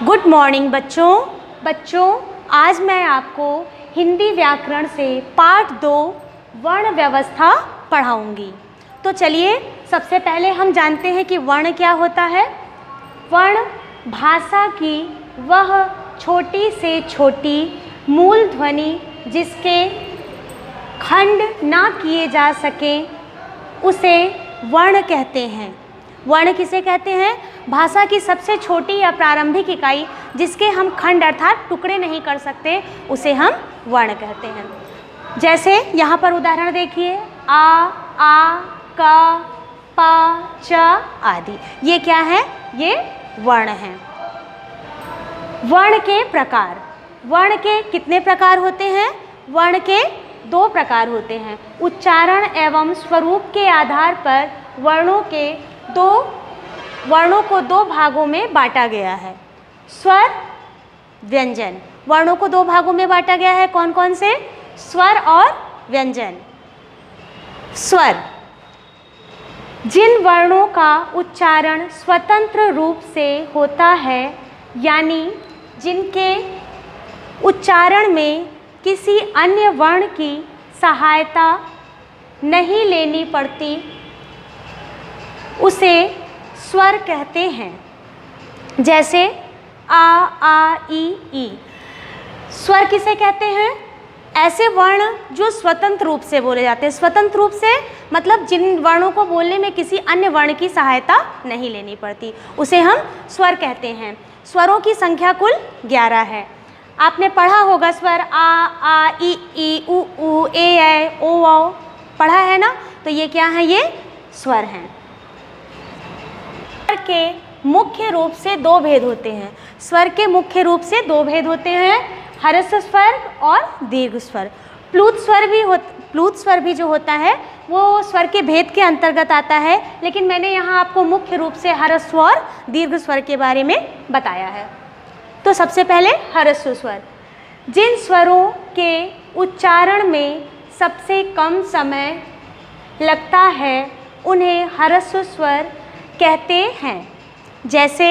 Good morning बच्चों आज मैं आपको हिंदी व्याकरण से पाठ 2 वर्ण व्यवस्था पढ़ाऊंगी। तो चलिए सबसे पहले हम जानते हैं कि वर्ण क्या होता है। वर्ण भाषा की वह छोटी से छोटी मूल ध्वनि जिसके खंड ना किए जा सकें उसे वर्ण कहते हैं। वर्ण किसे कहते हैं? भाषा की सबसे छोटी या प्रारंभिक इकाई जिसके हम खंड अर्थात टुकड़े नहीं कर सकते उसे हम वर्ण कहते हैं। जैसे यहाँ पर उदाहरण देखिए, आ, क, प, च आदि। ये क्या है? ये वर्ण हैं। वर्ण के प्रकार। वर्ण के कितने प्रकार होते हैं? वर्ण के 2 प्रकार होते हैं। उच्चारण एवं स्वरूप के आधार पर वर्णों को 2 भागों में बांटा गया है। स्वर, व्यंजन। वर्णों को 2 भागों में बांटा गया है। कौन कौन से? स्वर और व्यंजन। स्वर जिन वर्णों का उच्चारण स्वतंत्र रूप से होता है, यानी जिनके उच्चारण में किसी अन्य वर्ण की सहायता नहीं लेनी पड़ती, उसे स्वर कहते हैं। जैसे आ, ई। स्वर किसे कहते हैं? ऐसे वर्ण जो स्वतंत्र रूप से बोले जाते हैं। स्वतंत्र रूप से मतलब जिन वर्णों को बोलने में किसी अन्य वर्ण की सहायता नहीं लेनी पड़ती, उसे हम स्वर कहते हैं। स्वरों की संख्या कुल 11 है। आपने पढ़ा होगा स्वर आ, ई, उ, ए, ओ पढ़ा है ना। तो ये क्या है? ये स्वर हैं। स्वर के मुख्य रूप से 2 भेद होते हैं। स्वर के मुख्य रूप से 2 भेद होते हैं, ह्रस्व स्वर और दीर्घ स्वर। प्लुत स्वर भी जो होता है वो स्वर के भेद के अंतर्गत आता है, लेकिन मैंने यहाँ आपको मुख्य रूप से ह्रस्व और दीर्घ स्वर के बारे में बताया है। तो सबसे पहले ह्रस्व स्वर। जिन स्वरों के उच्चारण में सबसे कम समय लगता है उन्हें ह्रस्व स्वर कहते हैं। जैसे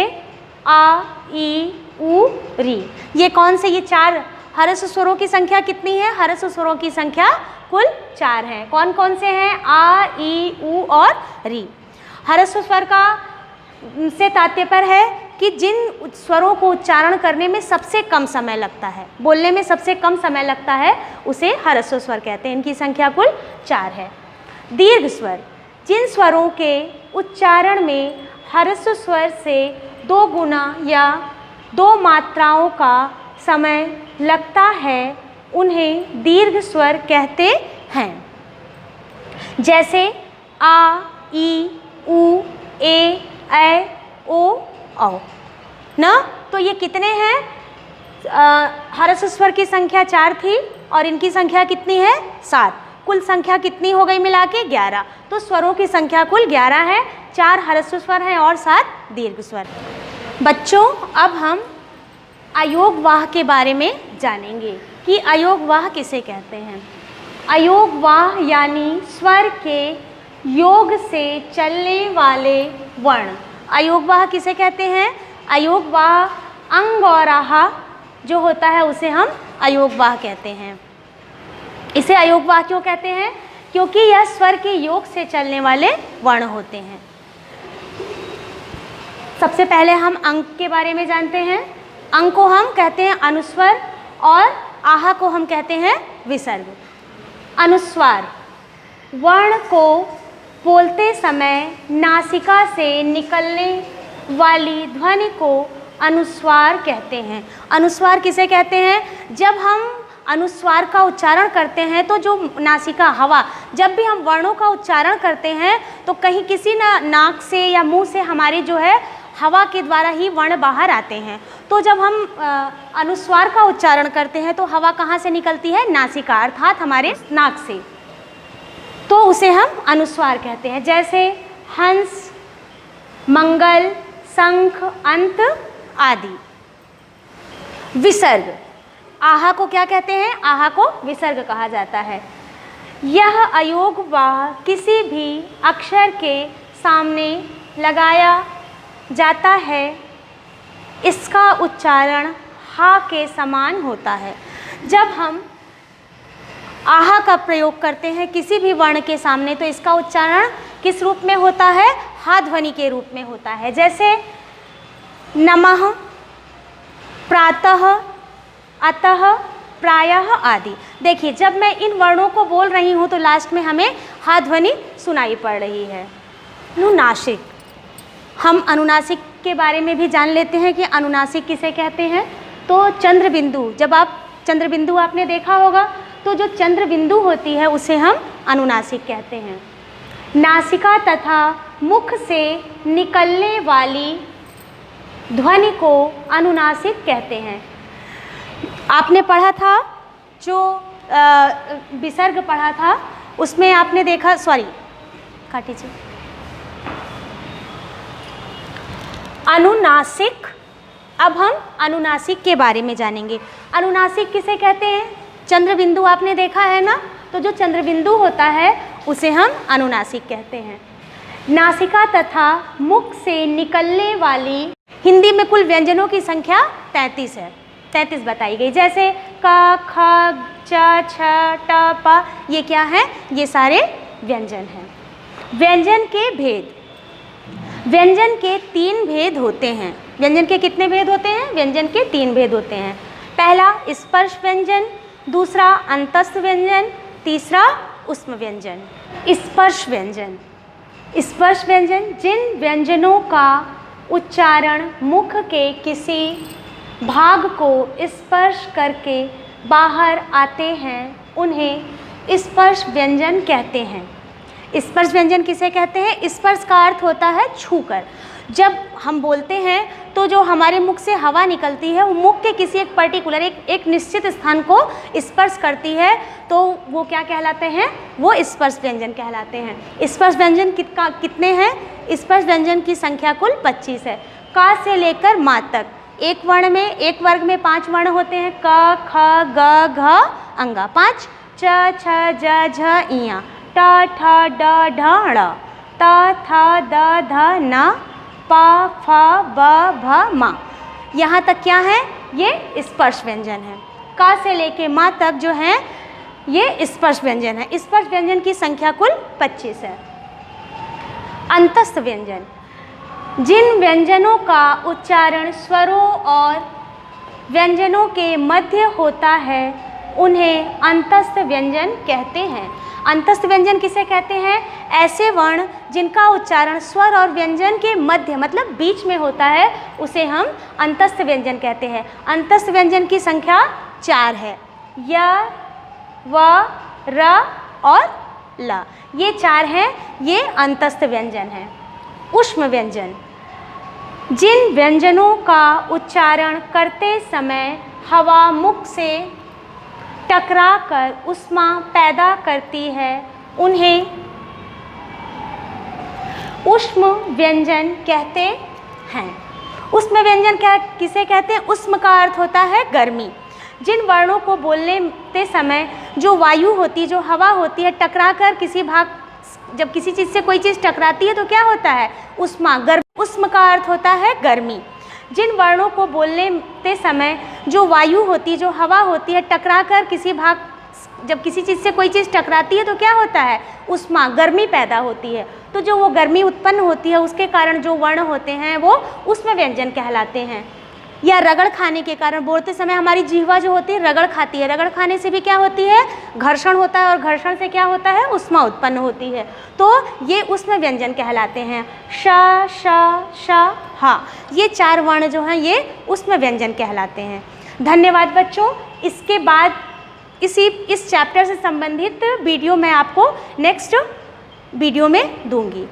आ, ई, उ, री। ये कौन से? ये 4 ह्रस्व स्वरों की संख्या कितनी है? ह्रस्व स्वरों की संख्या कुल 4 है। कौन कौन से हैं? आ, ई, उ और री। ह्रस्व स्वर का से तात्पर्य है कि जिन स्वरों को उच्चारण करने में सबसे कम समय लगता है, बोलने में सबसे कम समय लगता है, उसे ह्रस्व स्वर कहते हैं। इनकी संख्या कुल 4 है। दीर्घ स्वर जिन स्वरों के उच्चारण में ह्रस्व स्वर से 2 गुना या 2 मात्राओं का समय लगता है उन्हें दीर्घ स्वर कहते हैं। जैसे आ, ई, उ, ए, ओ, औ ना। तो ये कितने हैं? ह्रस्व स्वर की संख्या 4 थी और इनकी संख्या कितनी है? 7। कुल संख्या कितनी हो गई मिला के? 11। तो स्वरों की संख्या कुल 11 है। 4 ह्रस्व स्वर हैं और 7 दीर्घ स्वर। बच्चों अब हम अयोगवाह के बारे में जानेंगे कि अयोगवाह किसे कहते हैं। अयोगवाह यानी स्वर के योग से चलने वाले वर्ण। अयोगवाह किसे कहते हैं? अयोगवाह अंग और आहा जो होता है उसे हम अयोगवाह कहते हैं। इसे अयोगवाह क्यों कहते हैं? क्योंकि यह स्वर के योग से चलने वाले वर्ण होते हैं। सबसे पहले हम अंग के बारे में जानते हैं। अंग को हम कहते हैं अनुस्वर और आहा को हम कहते हैं विसर्ग। अनुस्वार वर्ण को बोलते समय नासिका से निकलने वाली ध्वनि को अनुस्वार कहते हैं। अनुस्वार किसे कहते हैं? जब हम अनुस्वार का उच्चारण करते हैं तो जो नासिका हवा, जब भी हम वर्णों का उच्चारण करते हैं तो कहीं किसी नाक से या मुंह से हमारी जो है हवा के द्वारा ही वर्ण बाहर आते हैं। तो जब हम अनुस्वार का उच्चारण करते हैं तो हवा कहाँ से निकलती है? नासिका अर्थात हमारे नाक से। तो उसे हम अनुस्वार कहते हैं। जैसे हंस, मंगल, शंख, अंत आदि। विसर्ग आहा को क्या कहते हैं? आहा को विसर्ग कहा जाता है। यह अयोगवाह किसी भी अक्षर के सामने लगाया जाता है इसका उच्चारण हा के समान होता है। जब हम आहा का प्रयोग करते हैं किसी भी वर्ण के सामने तो इसका उच्चारण किस रूप में होता है? हा ध्वनि के रूप में होता है। जैसे नमः, प्रातः, अतः, प्रायः आदि। देखिए जब मैं इन वर्णों को बोल रही हूँ तो लास्ट में हमें हा ध्वनि सुनाई पड़ रही है। अनुनासिक, हम अनुनासिक के बारे में भी जान लेते हैं कि अनुनासिक किसे कहते हैं। तो चंद्र बिंदु, जब आप चंद्र बिंदु आपने देखा होगा तो जो चंद्र बिंदु होती है उसे हम अनुनासिक कहते हैं। नासिका तथा मुख से निकलने वाली ध्वनि को अनुनासिक कहते हैं। आपने पढ़ा था जो विसर्ग पढ़ा था उसमें आपने देखा, सॉरी काटिए, अनुनासिक। अब हम अनुनासिक के बारे में जानेंगे। अनुनासिक किसे कहते हैं? चंद्र बिंदु आपने देखा है ना, तो जो चंद्र बिंदु होता है उसे हम अनुनासिक कहते हैं। नासिका तथा मुख से निकलने वाली, हिंदी में कुल व्यंजनों की संख्या 33 है, 33 बताई गई। जैसे क, ख, च, छ, ट, प, ये क्या है? ये सारे व्यंजन हैं। व्यंजन के भेद, व्यंजन के 3 भेद होते हैं। व्यंजन के कितने भेद होते हैं? व्यंजन के 3 भेद होते हैं। पहला स्पर्श व्यंजन, दूसरा अंतस्थ व्यंजन, तीसरा उष्म व्यंजन। स्पर्श व्यंजन, स्पर्श व्यंजन जिन व्यंजनों का उच्चारण मुख के किसी भाग को स्पर्श करके बाहर आते हैं उन्हें स्पर्श व्यंजन कहते हैं। स्पर्श व्यंजन किसे कहते हैं? स्पर्श का अर्थ होता है छूकर। जब हम बोलते हैं तो जो हमारे मुख से हवा निकलती है वो मुख के किसी एक पर्टिकुलर एक निश्चित स्थान को स्पर्श करती है तो वो क्या कहलाते हैं? वो स्पर्श व्यंजन कहलाते हैं। स्पर्श व्यंजन कितने हैं? स्पर्श व्यंजन की संख्या कुल 25 है। का से लेकर मा तक एक वर्ण में, एक वर्ग में 5 वर्ण होते हैं। क, ख, ग, घ, अंगा 5, च, छ, ज, झ, इया, ट, ठ, ड, ढ, ण, त, थ, द, ध, न, प, फ, ब, भ, म। यहाँ तक क्या है? ये स्पर्श व्यंजन है। का से लेके मा तक जो है ये स्पर्श व्यंजन है। स्पर्श व्यंजन की संख्या कुल 25 है। अंतस्थ व्यंजन, जिन व्यंजनों का उच्चारण स्वरों और व्यंजनों के मध्य होता है उन्हें अंतस्थ व्यंजन कहते हैं। अंतस्थ व्यंजन किसे कहते हैं? ऐसे वर्ण जिनका उच्चारण स्वर और व्यंजन के मध्य मतलब बीच में होता है उसे हम अंतस्थ व्यंजन कहते हैं। अंतस्थ व्यंजन की संख्या 4 है। य, व, र और ल, ये 4 हैं, ये अंतस्थ व्यंजन हैं। ऊष्म व्यंजन, जिन व्यंजनों का उच्चारण करते समय हवा मुख से टकराकर ऊष्मा पैदा करती है उन्हें ऊष्म व्यंजन कहते हैं। ऊष्म व्यंजन क्या किसे कहते हैं? ऊष्म का अर्थ होता है गर्मी। जिन वर्णों को बोलने के समय जो वायु होती, जो हवा होती है, टकराकर किसी भाग, जब किसी चीज़ से कोई चीज़ टकराती है तो क्या होता है? ऊष्मा, गर्मी। ऊष्म का अर्थ होता है गर्मी। जिन वर्णों को बोलने के समय जो वायु होती, जो हवा होती है, टकराकर किसी भाग, जब किसी चीज़ से कोई चीज़ टकराती है तो क्या होता है? ऊष्मा, गर्मी पैदा होती है। तो जो वो गर्मी उत्पन्न होती है उसके कारण जो वर्ण होते हैं वो ऊष्म व्यंजन कहलाते हैं। या रगड़ खाने के कारण, बोलते समय हमारी जिह्वा जो होती है रगड़ खाती है, रगड़ खाने से भी क्या होती है? घर्षण होता है और घर्षण से क्या होता है? ऊष्मा उत्पन्न होती है। तो ये ऊष्म व्यंजन कहलाते हैं। श, श, श, ह, ये 4 वर्ण जो हैं ये ऊष्म व्यंजन कहलाते हैं। धन्यवाद बच्चों। इसके बाद इस चैप्टर से संबंधित वीडियो मैं आपको नेक्स्ट वीडियो में दूंगी।